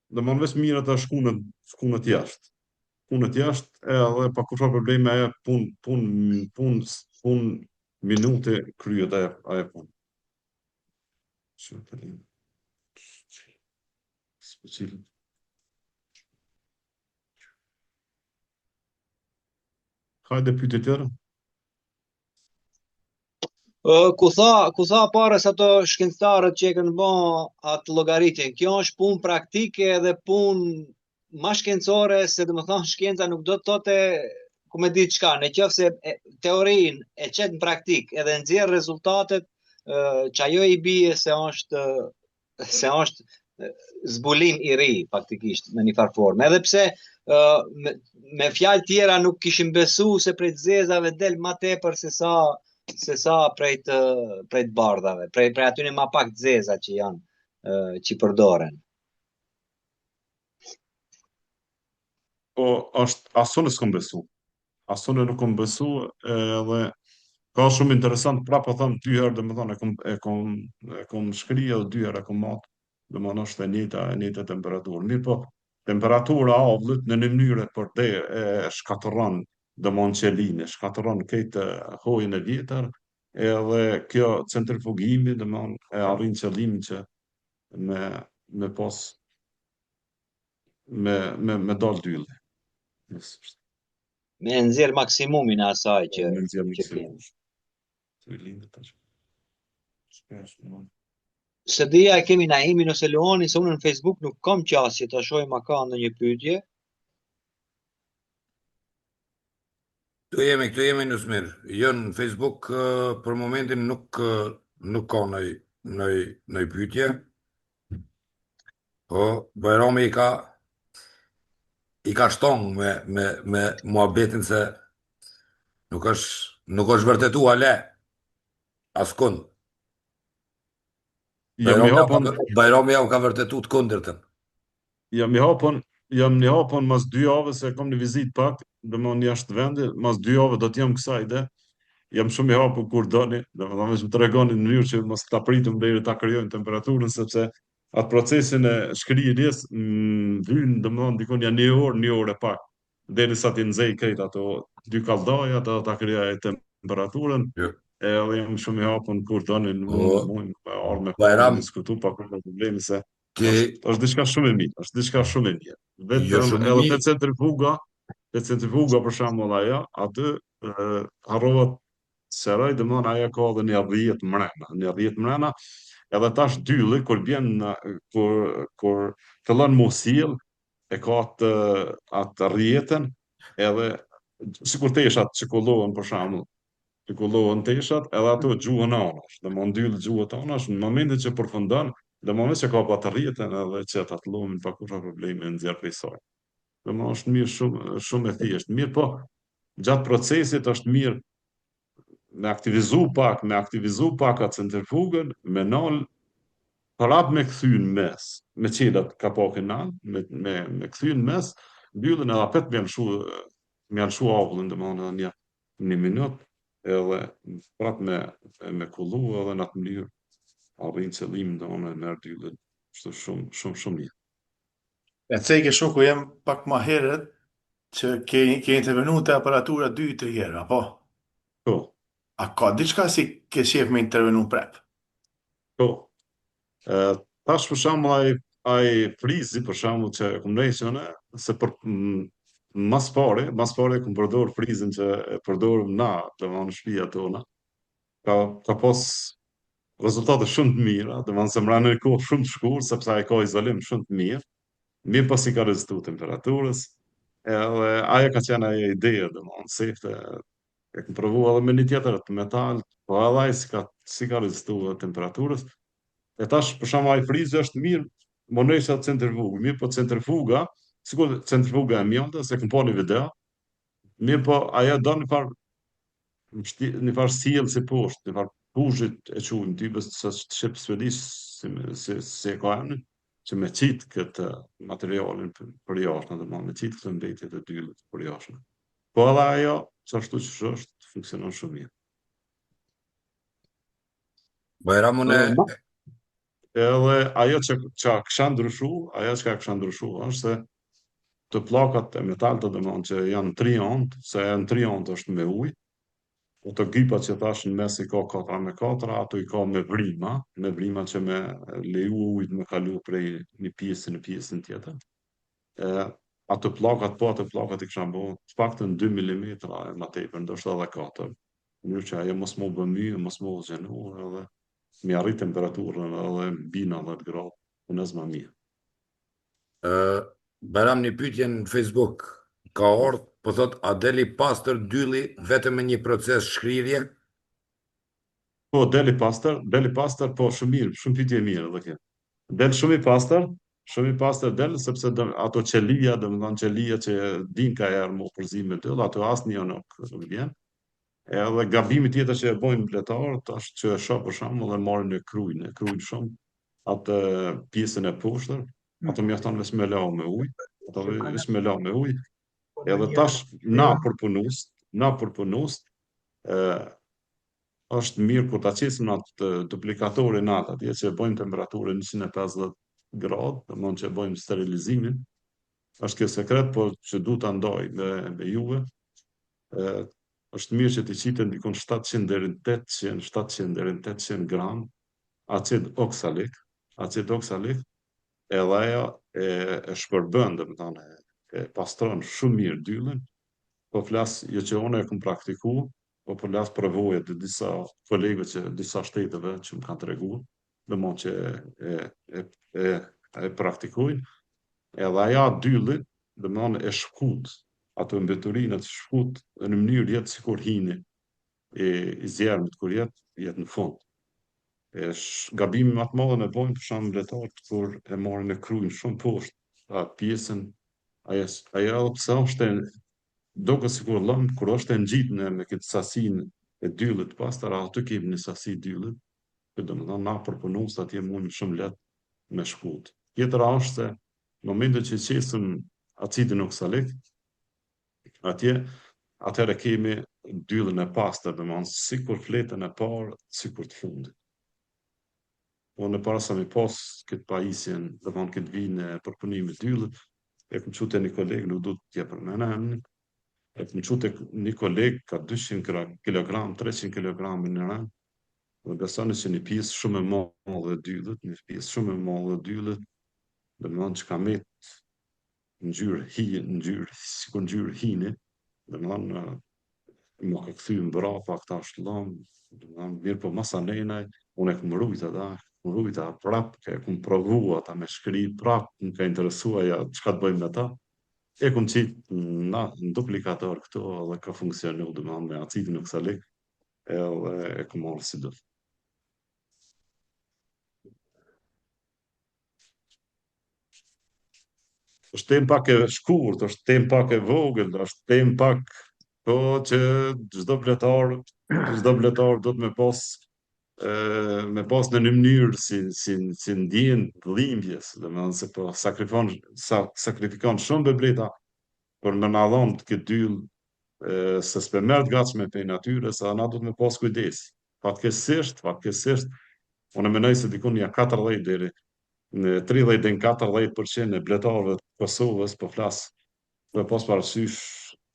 domethënë veç mirë të shkunët jashtë. Punët jashtë edhe pa kurrë probleme ajo pun minute kryet ajo punë. Cilën? Hajde pyetje tjetër. Ku tha pares ato shkencëtarët që e kanë bë atë llogaritjen. Kjo është punë praktike dhe punë ma shkencore, se domethënë shkenca nuk do të thotë ku me ditë çka, në qoftë se teorinë e çet në praktik edhe nxjerr rezultatet, që ajo i bie se është zbulim i ri faktikisht në një farë formë. Edhe pse me fjalë tjera nuk kishin besu se prej të zezave del ma tepër se sa prej të bardhave, prej atyne ma pak të zeza që janë, që përdoren. Po, asone s'kom besu. Asone nuk kom besu, edhe ka shumë interesant, prapë thëmë 2 herë, domethënë e kom shkri edhe 2 herë e kom matë, domethënë është e njëjta temperaturë. Mirë po, temperatura e avullit në një mënyrë e shkatërron domethënë qelinë, shkatërron këtë hojën e vjetër, edhe kjo centrifugimi domethënë e arrin qëllimin që me pas me dal dylli. Me nxjerr maksimumin e asaj që kemi. Se dija e kemi Naimin ose Luanin, se unë në Facebook nuk kam qasje të shohim a ka ndonjë pyetje. Këtu jemi në smirë. Jo, në Facebook për momentin nuk ka ndonjë pyetje. Po, Bajrami i ka shtong me muhabetin se nuk është vërtetu ale askund. Bajrami ja u ka vërtetu të kundërtën. Jam një hapon mas 2 javë se kam një vizit pak, domethënë jashtë vendit, mas 2 javë do të jam kësaj ide. Jam shumë i hapur kur doni, domethënë më tregoni në mënyrë që mos ta pritum deri ta krijojmë temperaturën, sepse atë procesin e shkrirjes vyn domethënë dikon janë 1 orë e pak, derisa ti nxej krejt ato 2 kalldaja, ata ta krijojë temperaturën. Edhe jam shumë i hapur kur doni në mund me Bajram diskutu pa kur problemi se është diçka shumë e mirë, është diçka shumë e mirë. Vetëm edhe te centrifuga për shembull ajo, aty harrohet seroj, domethënë ajo ka edhe një rrjet mrena, edhe tash dylli kur vjen kur fillon mu sill, e ka atë rrjetën, edhe sikur teshat çikullohen për shembull, çikullohen teshat, edhe ato gjuhen anash, domethënë dylli gjuhet anash në momentin që përfundon, domethënë që ka pa të rrjetën edhe që atë llomin pa kurrë probleme nxjerr prej saj. Domethënë është mirë shumë e thjeshtë. Mirë po, gjatë procesit është mirë me aktivizu pak atë centrifugën, me nal, prap me kthy në mes, me qelat ka pak e nal, me kthy në mes, mbyllën edhe apet me janshu avullin, domethënë edhe një minutë, edhe prap me kullu edhe në atë mënyrë arrin qëllimin domethënë merr dyllin. Është shumë mirë. E ceke shoku jam pak ma herët që ke intervenu te aparatura 2-3 herë, apo? Po. A ka diçka si ke shef me intervenu prep? Po. Tash për shembull ai frizi për shembull që kum rënë se për mas pare kum përdor frizin që e përdorim na, domethënë në shtëpia tona. Ka pas rezultate shumë të mira, domethënë se mbra në kohë shumë të shkurtër sepse ai ka izolim shumë të mirë. Mirë pas i ka rezistu temperaturës, edhe ajo ka qenë ajo ideja, domethënë sefte e kam provuar edhe me një tjetër të metal, po edhe ai si ka rezistu temperaturës. E tash për shembull ai frizi është mirë, monesha centrifugë, mirë po centrifuga, sikur centrifuga e mjolta, se kam pa një video, mirë po ajo do një farë sjell si poshtë, një farë puzhit e quajmë typës të shqip swedish si e ka emrin, që me qitë këtë materialin për jashtë, me qitë këtë mbetje të dyllit për jashtë. Po edhe ajo, që ashtu që është, funksionon shumë mirë. Bajramune... Edhe ajo që kësha ndryshu, është se të plakat e metal të domethënë që janë triont, se janë triont është me ujë, Ato gypa që thash në mes i ka 4x4, ato i ka me vrima që me leju ujt me kalu prej një pjesë në pjesën tjetër. Ato pllakat i kisha bo të paktën 2 mm e ma tepër, ndoshta edhe 4. Në mënyrë që ajo mos më bë myë, mos më gjenu, edhe mi arrit temperaturën edhe bina 10 gradë, unë më mirë. Baram një pyetje në Facebook. Ka ardhur, po thot, a deli pastër dylli vetëm me një proces shkrirje? Po, deli pastër, po shumë mirë, shumë pyetje mirë edhe kjo. Del shumë i pastër del, sepse ato qelia, domethënë qelia që din ka erë më përzim me dyll, ato asnjë nuk vjen. Edhe gabimi tjetër që e bojnë bletarët është që e shoh për shembull dhe marrin e krujnë shumë atë pjesën e poshtër, ato mjafton vetëm me lau me ujë, edhe tash na për punust, është mirë kur ta qesim atë duplikatorin natë atje që e bojmë temperaturën 150 gradë, domthonë që e bojmë sterilizimin. Është kjo sekret, po që du ta ndaj me juve. Është mirë që t'i qiten dikon 700 deri në 800 gram acid oksalik, edhe ajo e shpërbën, domethënë e pastron shumë mirë dyllën. Po flas jo që unë e kam praktikuar, po flas provoje të disa kolegëve që disa shteteve që më kanë treguar, domthonë që e praktikojnë, edhe ajo dylli, domthonë e shkut, ato mbeturinat shkut në mënyrë jetë sikur hini i zjermit kur jetë në fund. Gabimi më të madh e bojnë për shembull bletarët kur e marrin e krujnë shumë poshtë atë pjesën, ajo pse është duket sikur lëm kur është e ngjitnë me këtë sasinë e dyllit pastër, aty kemi një sasi dyllit, që domethënë na përpunues atje mund shumë lehtë me shkut. Tjetra është se në momentin që qesim acidin oksalik, atëherë kemi dyllin e pastër, domethënë sikur fletën e parë, sikur të fundit. Unë para sa mi pas këtë pajisjen, domethënë këtë vinë e përpunimit dyllit, e kam thënë te një koleg, nuk du t'ja përmend, e kam thënë te një koleg ka 200 kg, 300 kg në ran, dhe besoni që një pjesë shumë e madhe e dyllit, domethënë që ka met sikur ngjyrë hini, domethënë më ka kthy mbrapa këta shtëllon, domethënë mirë po masanenaj, unë e kam rujta prap, e kam provu ata me shkri prap, më ka interesua ja çka të bëjmë me ta. E kam qit në duplikator këto edhe ka funksionu domethënë me acidin oksalik, edhe e kam marrë si do. Është tem pak e shkurt, është tem pak e vogël, është tem pak, po që çdo bletar do të me pas në një mënyrë si ndjen dhimbjes, domethënë se po sakrifikon shumë bebleta për më na dhon këtë dyll, se s'pe merr të gatshme prej natyrës, sa na do të me pas kujdes. Fatkeqësisht, unë mendoj se dikun ja 40 deri në 30 deri në 40% e bletarëve të Kosovës, po flas, do pas parasysh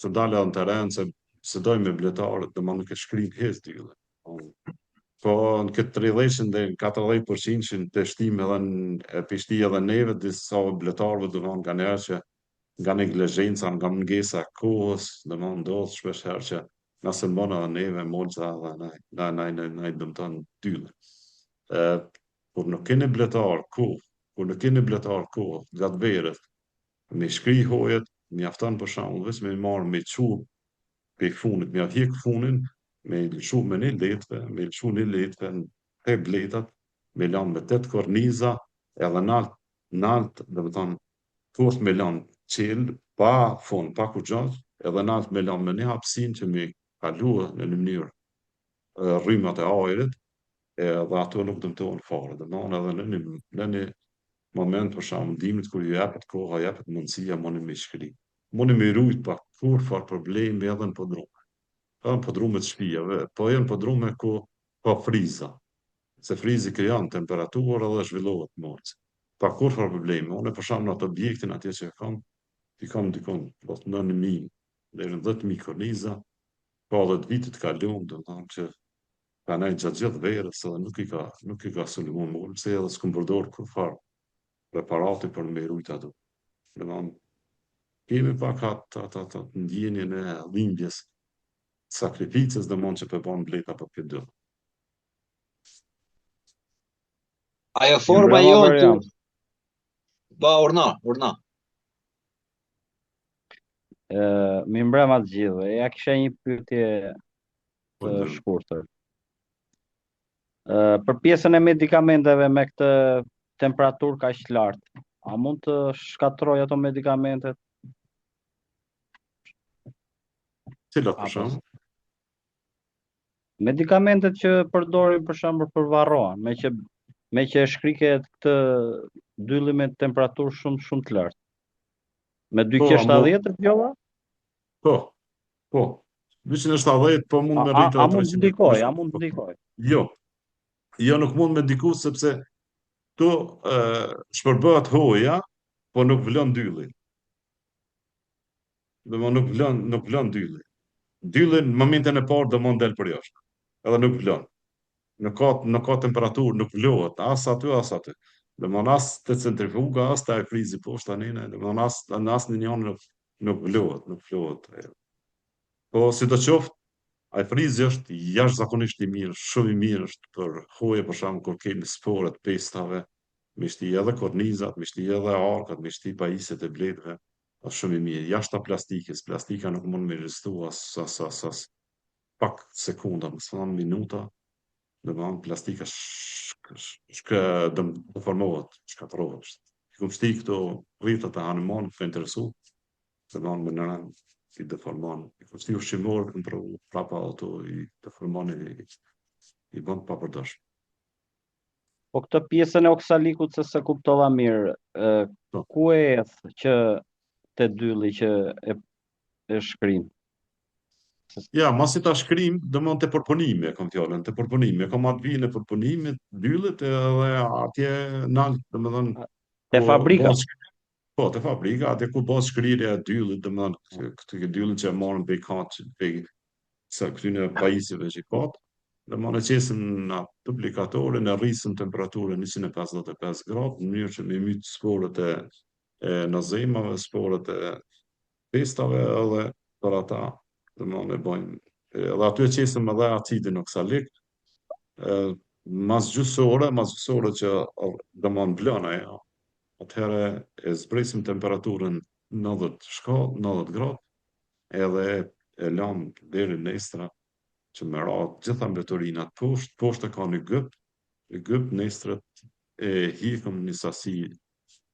se dalë në teren, se dojnë me bletarët, dhe ma nuk e shkrim hes dyllën. Po në këtë 30 dhe në 40% të shtim edhe pishti edhe neve, disa bletarëve dhe nga njerë që nga neglizhenca, nga mungesa kohës, dhe ma ndodhë shpesh herë që nëse mbona edhe neve, molca dhe na i dëmton dyllën. Kur nuk keni bletar kohë, nga të verët, me shkri hojet, mjafton për shembull vetëm me marr me çu pe funit, me hjek funin, me lëshu me një letve, te bletat, me lanë me 8 korniza, edhe nalt, dhe me thonë, fort me lanë qelë, pa fund, pa kurgjaç, edhe nalt me lanë me një hapsin që me kalua në një mënyrë rrymat e ajrit, edhe ato nuk dëmtohen fare, dhe edhe në një moment për shembull dimrit kur ju japet koha, japet mundësia, mundi me shkri. Mundi me rujt pa kur far problemi edhe në podrume. Edhe në podrume të shtëpive, po edhe në podrume ku ka friza. Se frizi krijon temperaturë edhe zhvillohet morci. Pa kur far problemi. Unë për shembull në atë objektin atje që kam dikon 9.000 deri në 10.000 korniza, ka 10 vitit kaluam, do të thonë që ka nejtë gjatë gjithë verës, edhe nuk i ka sulmu më, se edhe s'kum përdor kur farë preparati për me rujt ato. Do të thonë, kemi pak atë ndjenjen e dhimbjes, sakrificës dhe mund që për ban bleta për këtë dëllë. Ajo forma Mirëmbrëma, jonë Mariam. Ba, urna. Mirëmbrëma të gjithëve. Ja kisha një pyetje të Po, shkurtër. Për pjesën e medikamenteve me këtë temperaturë kaq të lartë, a mund të shkatërroj ato medikamentet? cilat për Apo shembull? medikamentet që përdorin për shembull për varroan, me që e shkriket këtë dylli me temperaturë shumë të lartë. Me 270 të pjova? Po. 270 po mund me rritë A edhe mund të 300. ndikoj, a mund të ndikoj? Jo, nuk mund me ndiku sepse tu shpërbëhet hoja, po nuk vlon dylli. Dhe më nuk vlon dylli. Dylli në momentin e parë do mund del për jashtë. Edhe nuk vlon. Nuk ka temperaturë, nuk vlohet as aty as aty. Dhe më as të centrifuga, as të frizi poshtë anine, dhe më as në njënë nuk vlohet, nuk flohet. Po si të qoftë, ai frizi është jashtëzakonisht i mirë, shumë i mirë është për hoje, për shembull kur kemi sporet, pestave, me shti edhe kornizat, me shti edhe arkat, me shti pajisjet e bletëve, është shumë i mirë. Jashta plastikës, plastika nuk mund me rezistu as pak sekunda, më thënë minuta, dhe më thënë plastika deformohet, shkatërrohet. Kum shti këto rritët e animon, ka interesu, dhe më thënë më nëran, i deformon. I kushti ushqimor, këmë provu prapa auto, i deformon i bën pa përdashme. Po këtë pjesën e oksalikut se kuptova mirë, Po. ku e eth që te dylli që e shkrim? Ja, masi ta shkrim, dhe më të përpunime, kom fjallën, të përpunime, kom atë vijën e përpunimit, dyllit, edhe atje nalt, dhe më dhënë, Te fabrika? Po, te fabrika, atje ku bas shkrirja e dyllit, dhe më dhënë, këtë dyllit që e marrën pe i katë, sa këtyne pajisjeve që i patë, dhe më në qesim në duplikatorin, e rrisëm temperaturën 155 gradë, në mënyrë që me mytë sporët e nazemave, sporët e pestave, edhe për ata, dhe më në bojmë, edhe aty e qesim edhe acidin oksalik, mas gjusore që dhe më në blëna, atëherë e zbresim temperaturën 90 gradë, edhe e lam deri në nestra, që me ra gjitha mbetorinat poshtë ka një gëp, nestrët e hikëm një sasi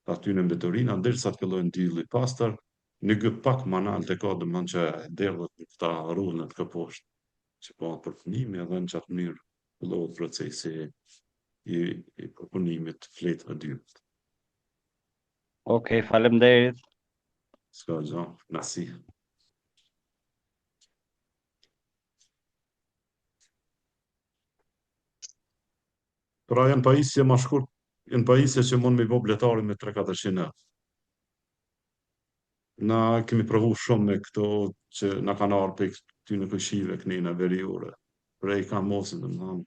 aty në mbetorinat, ndërë sa të fillojnë dylli pastër, një gëp pak manal të ka dhe mënë që derdhët në këta rullën të poshtë, që po atë përpunimi edhe në qatë mënyrë fillohet procesi i përpunimit fletëve dyllit. Okej, faleminderit. S'ka gjë, nasi. Pra janë pajisje ma shkurt, janë pajisje që mund me i bo bletari me 300-400 euro. Na kemi provu shumë me këto që na kanë ardhur pe ty në këshive kënina veriore. Prej ka mosin dhe më thanë,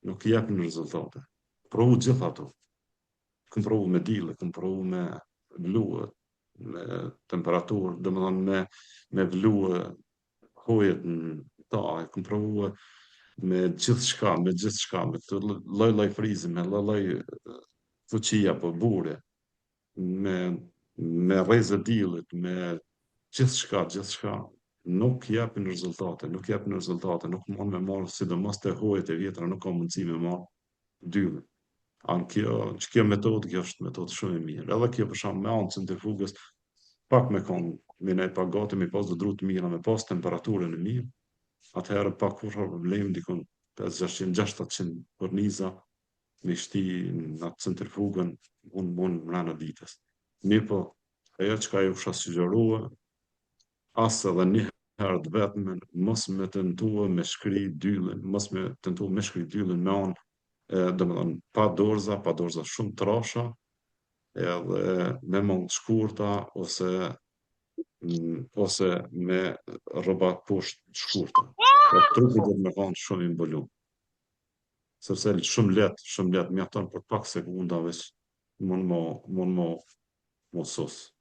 nuk jepin rezultate. Provu gjithë ato. Këm provu me dile, këm provu me vluë, me temperaturë, dhe më thanë me vluë hojet në ta, këm provu me gjithë shka, me të loj frizi, me loj fuqia për bure, me rrezë dilit, me gjithë shka, nuk japin rezultate, nuk mund me marë, sidomos të hojet e vjetra, nuk ka mundësi me marë dyllin. Kjo metodë, kjo është metodë shumë e mirë. Edhe kjo për shumë me anë centrifugës, pak me konë, me nej pak gati, me pas dhe dru të mira, me pas temperaturën e mirë, atëherë pak kur problem, dikon 500-600 korniza, me shti në centrifugën, unë mërëna ditës. Mirë po, ajo që ka ju shë sugjerua, asë edhe një herë të vetëme, mos me tentua me shkri dyllin, me anë, dhe me dhënë, pa dorza shumë trasha, edhe me mund shkurta, ose ose me rroba poshtë të shkurta. Po trupi do të më kanë shumë i mbulum. Sepse shumë letë mjafton për pak sekunda veç mund mo sos.